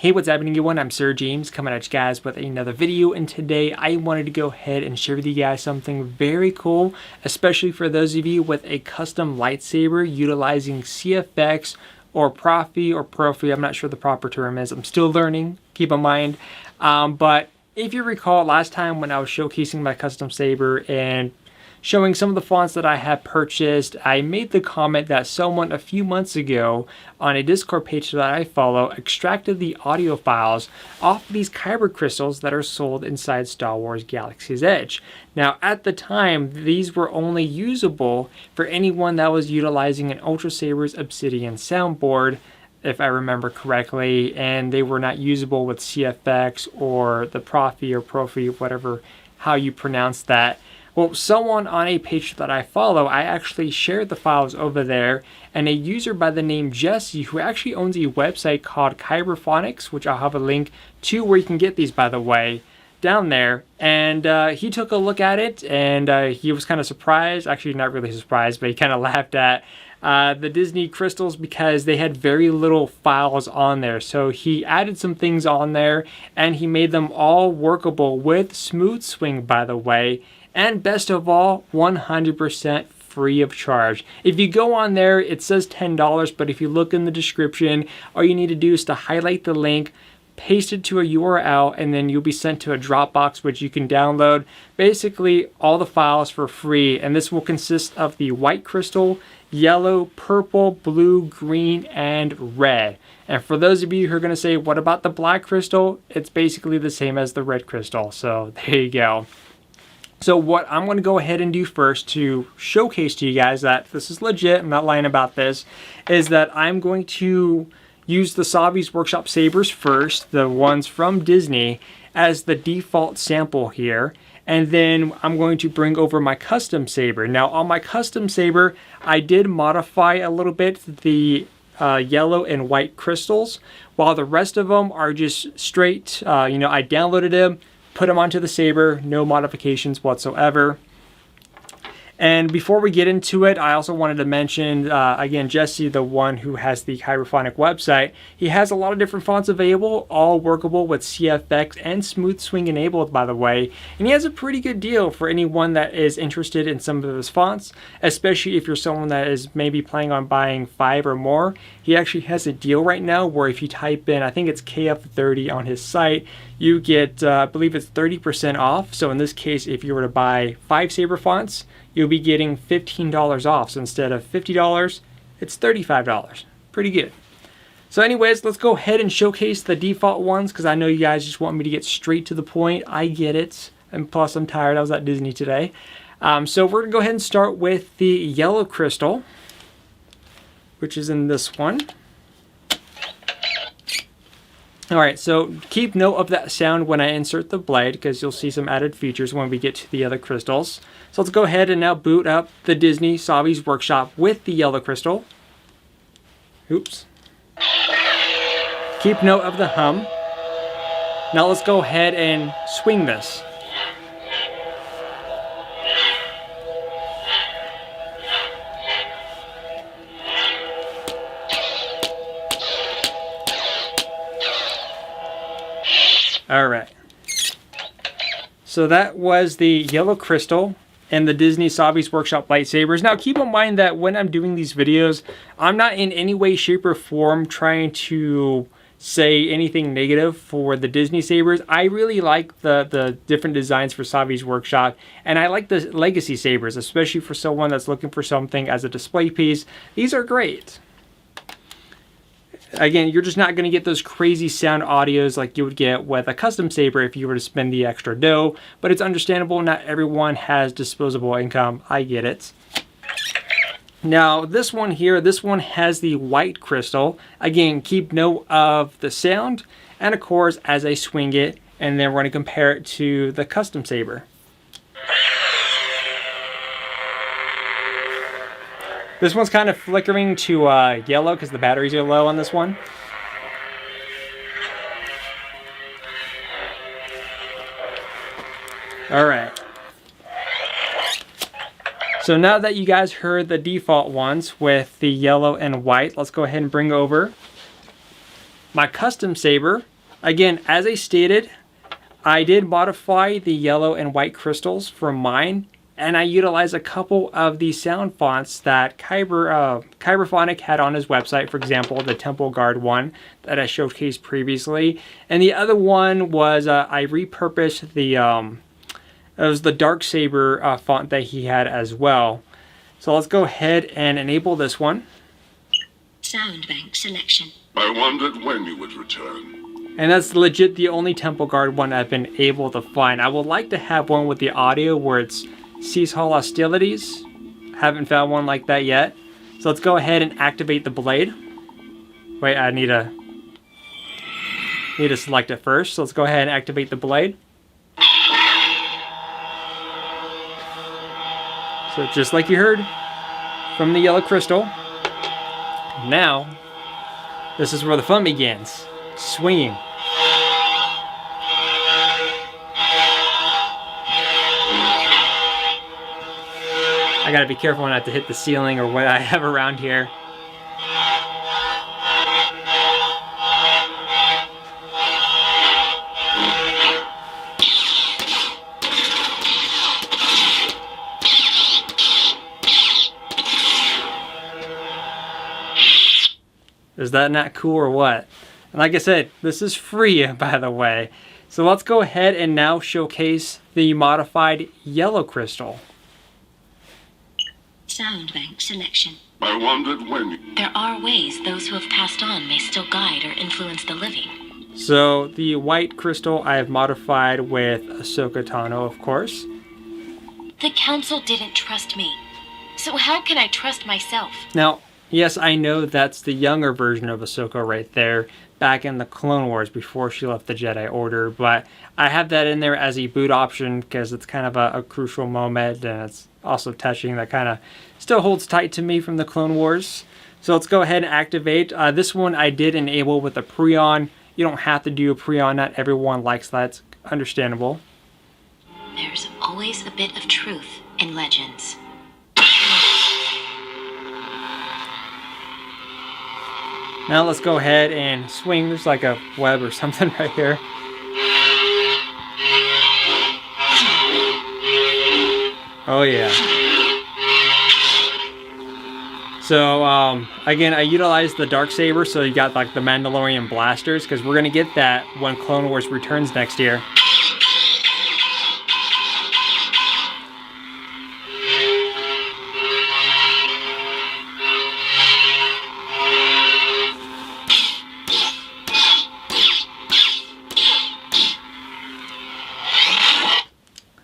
Hey, what's happening everyone? I'm SirJames coming at you guys with another video, and today I wanted to go ahead and share with you guys something very cool, especially for those of you with a custom lightsaber utilizing CFX or Proffie. I'm not sure the proper term is. I'm still learning, keep in mind. But if you recall last time when I was showcasing my custom saber and showing some of the fonts that I have purchased, I made the comment that someone a few months ago on a Discord page that I follow extracted the audio files off these Kyber crystals that are sold inside Star Wars Galaxy's Edge. Now at the time, these were only usable for anyone that was utilizing an Ultra Saber's Obsidian soundboard, if I remember correctly, and they were not usable with CFX or the Proffie, whatever how you pronounce that. Well, someone on a page that I follow, I actually shared the files over there, and a user by the name Jesse, who actually owns a website called Kyber, which I'll have a link to where you can get these, by the way, down there. And he took a look at it, and he was kind of surprised. Actually, not really surprised, but he kind of laughed at the Disney crystals because they had very little files on there. So he added some things on there, and he made them all workable with Smooth Swing, by the way. And best of all, 100% free of charge. If you go on there, it says $10, but if you look in the description, all you need to do is to highlight the link, paste it to a URL, and then you'll be sent to a Dropbox, which you can download basically all the files for free. And this will consist of the white crystal, yellow, purple, blue, green, and red. And for those of you who are going to say, what about the black crystal? It's basically the same as the red crystal. So there you go. So what I'm going to go ahead and do first to showcase to you guys that this is legit, I'm not lying about this, is that I'm going to use the Savi's Workshop sabers first, the ones from Disney, as the default sample here. And then I'm going to bring over my custom saber. Now on my custom saber, I did modify a little bit the yellow and white crystals, while the rest of them are just straight, I downloaded them, put them onto the saber, no modifications whatsoever. And before we get into it, I also wanted to mention, again, Jesse, the one who has the Kyber website, he has a lot of different fonts available, all workable with CFX and Smooth Swing enabled, by the way. And he has a pretty good deal for anyone that is interested in some of his fonts, especially if you're someone that is maybe planning on buying 5 or more. He actually has a deal right now where if you type in, I think it's KF30 on his site, you get, I believe it's 30% off. So in this case, if you were to buy 5 saber fonts, you'll be getting $15 off. So instead of $50, it's $35. Pretty good. So anyways, let's go ahead and showcase the default ones because I know you guys just want me to get straight to the point. I get it. And plus I'm tired. I was at Disney today. So we're going to go ahead and start with the yellow crystal, which is in this one. Alright, so keep note of that sound when I insert the blade because you'll see some added features when we get to the other crystals. So let's go ahead and now boot up the Disney Savi's Workshop with the yellow crystal. Oops. Keep note of the hum. Now let's go ahead and swing this. Alright, so that was the yellow crystal and the Disney Savi's Workshop lightsabers. Now keep in mind that when I'm doing these videos, I'm not in any way, shape, or form trying to say anything negative for the Disney sabers. I really like the different designs for Savi's Workshop, and I like the legacy sabers, especially for someone that's looking for something as a display piece. These are great. Again, you're just not going to get those crazy sound audios like you would get with a custom saber if you were to spend the extra dough, but it's understandable. Not everyone has disposable income. I get it. Now, this one here, this one has the white crystal. Again, keep note of the sound and, of course, as I swing it, and then we're going to compare it to the custom saber. This one's kind of flickering to yellow because the batteries are low on this one. All right. So now that you guys heard the default ones with the yellow and white, let's go ahead and bring over my custom saber Again, as I stated, I did modify the yellow and white crystals for mine, and I utilized a couple of the sound fonts that Kyberphonic had on his website. For example, the Temple Guard one that I showcased previously, and the other one was I repurposed the it was the Darksaber font that he had as well. So let's go ahead and enable this one. Sound bank selection. I wondered when you would return. And that's legit the only Temple Guard one I've been able to find. I would like to have one with the audio where it's cease all hostilities. Haven't found one like that yet. So let's go ahead and activate the blade. Wait, I need to select it first. So let's go ahead and activate the blade. So just like you heard from the yellow crystal. Now, this is where the fun begins. Swinging. I gotta be careful not to hit the ceiling or what I have around here. Is that not cool or what? And like I said, this is free, by the way. So let's go ahead and now showcase the modified yellow crystal. Sound bank selection. I wondered when. There are ways those who have passed on may still guide or influence the living. So the white crystal I have modified with Ahsoka Tano, of course. The council didn't trust me. So how can I trust myself? Now, yes, I know that's the younger version of Ahsoka right there, back in the Clone Wars before she left the Jedi Order, but I have that in there as a boot option because it's kind of a crucial moment, and it's also touching. That kind of still holds tight to me from the Clone Wars. So let's go ahead and activate. This one I did enable with a pre-on. You don't have to do a pre-on, not everyone likes that, it's understandable. There's always a bit of truth in legends. Now let's go ahead and swing. There's like a web or something right here. Oh yeah. So again, I utilized the Darksaber, so you got like the Mandalorian blasters, because we're gonna get that when Clone Wars returns next year.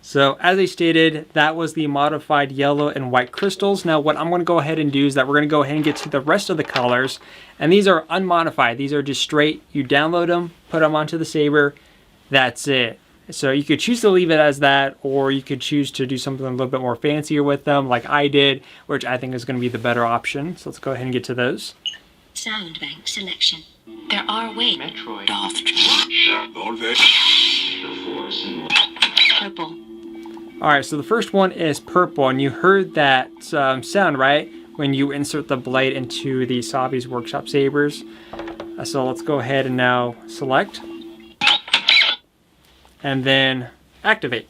So as I stated, that was the modified yellow and white crystals. Now what I'm going to go ahead and do is that we're going to go ahead and get to the rest of the colors. And these are unmodified. These are just straight. You download them, put them onto the saber. That's it. So you could choose to leave it as that, or you could choose to do something a little bit more fancier with them like I did, which I think is going to be the better option. So let's go ahead and get to those. Sound bank selection. There are ways. Metroid. Purple. Alright, so the first one is purple, and you heard that sound, right? When you insert the blade into the Savi's Workshop sabers. So let's go ahead and now select. And then activate.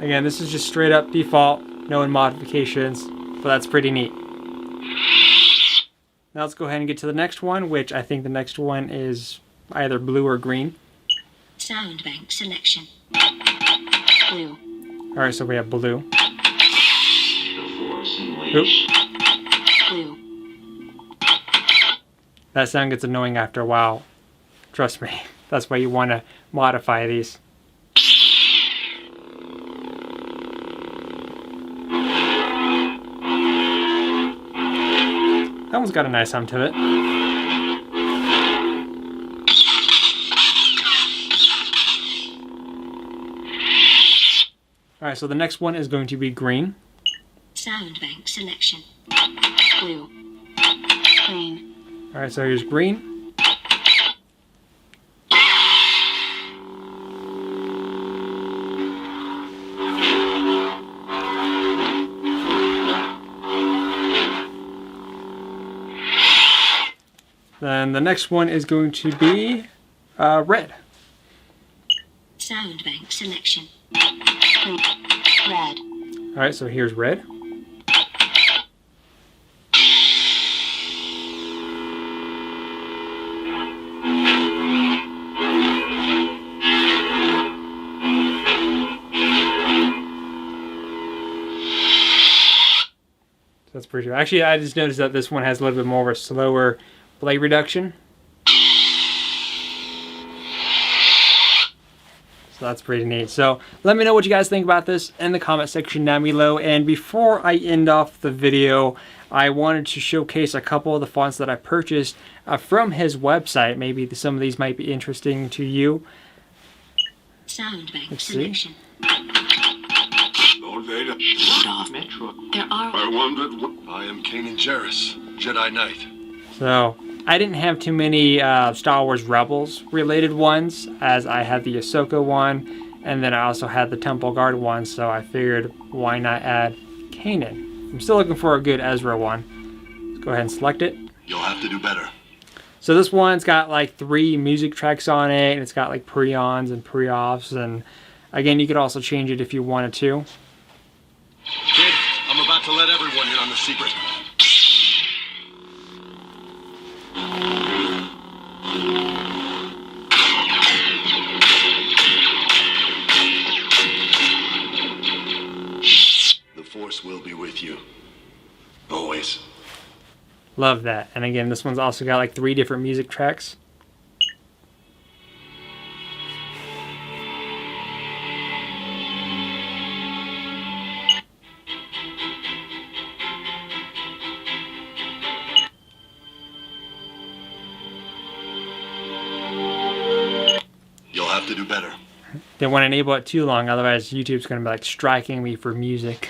Again, this is just straight up default, no modifications, but that's pretty neat. Now let's go ahead and get to the next one, which I think the next one is either blue or green. Sound bank selection. Blue. Alright, so we have blue. Oop. Blue. That sound gets annoying after a while. Trust me. That's why you want to modify these. That one's got a nice hum to it. Alright, so the next one is going to be green. Sound bank selection. Blue. Green. Alright, so here's green. then the next one is going to be red. Sound bank selection. Red. All right, so here's red. That's pretty cool. Actually, I just noticed that this one has a little bit more of a slower play reduction. So that's pretty neat. So let me know what you guys think about this in the comment section down below. And before I end off the video, I wanted to showcase a couple of the fonts that I purchased from his website. Maybe some of these might be interesting to you. Sound bank Let's see. selection. Lord Vader, Metro. There are. I wondered when... I am Kanan Jarrus, Jedi Knight. So I didn't have too many Star Wars Rebels related ones, as I had the Ahsoka one, and then I also had the Temple Guard one, so I figured why not add Kanan. I'm still looking for a good Ezra one. Let's go ahead and select it. You'll have to do better. So this one's got like 3 music tracks on it, and it's got like pre-ons and pre-offs, and again, you could also change it if you wanted to. Kid, I'm about to let everyone in on the secret. The Force will be with you. Always. Love that. And again, this one's also got like 3 different music tracks. You'll have to do better. Didn't want to enable it too long, otherwise YouTube's going to be like striking me for music.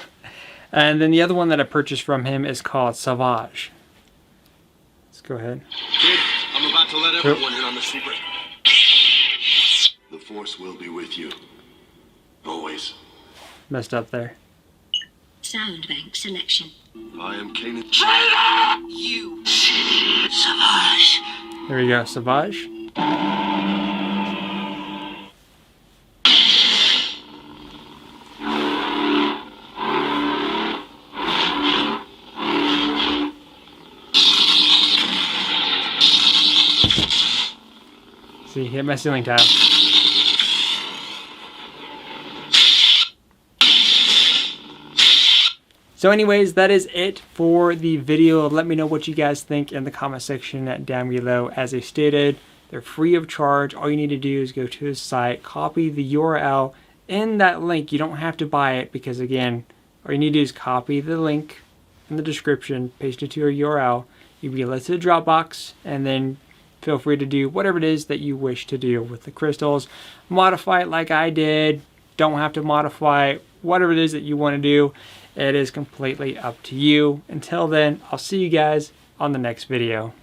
And then the other one that I purchased from him is called SWGE. Let's go ahead. Kid, I'm about to let everyone in on the secret. The Force will be with you. Always. Messed up there. Sound bank selection. I am Kanan. You. Savage. There we go, SWGE. See, hit my ceiling tile. So anyways, that is it for the video. Let me know what you guys think in the comment section down below. As I stated, they're free of charge. All you need to do is go to his site, copy the URL in that link. You don't have to buy it because, again, all you need to do is copy the link in the description, paste it to your URL. You'll be led to the Dropbox, and then feel free to do whatever it is that you wish to do with the crystals. Modify it like I did. Don't have to modify it. Whatever it is that you want to do, it is completely up to you. Until then, I'll see you guys on the next video.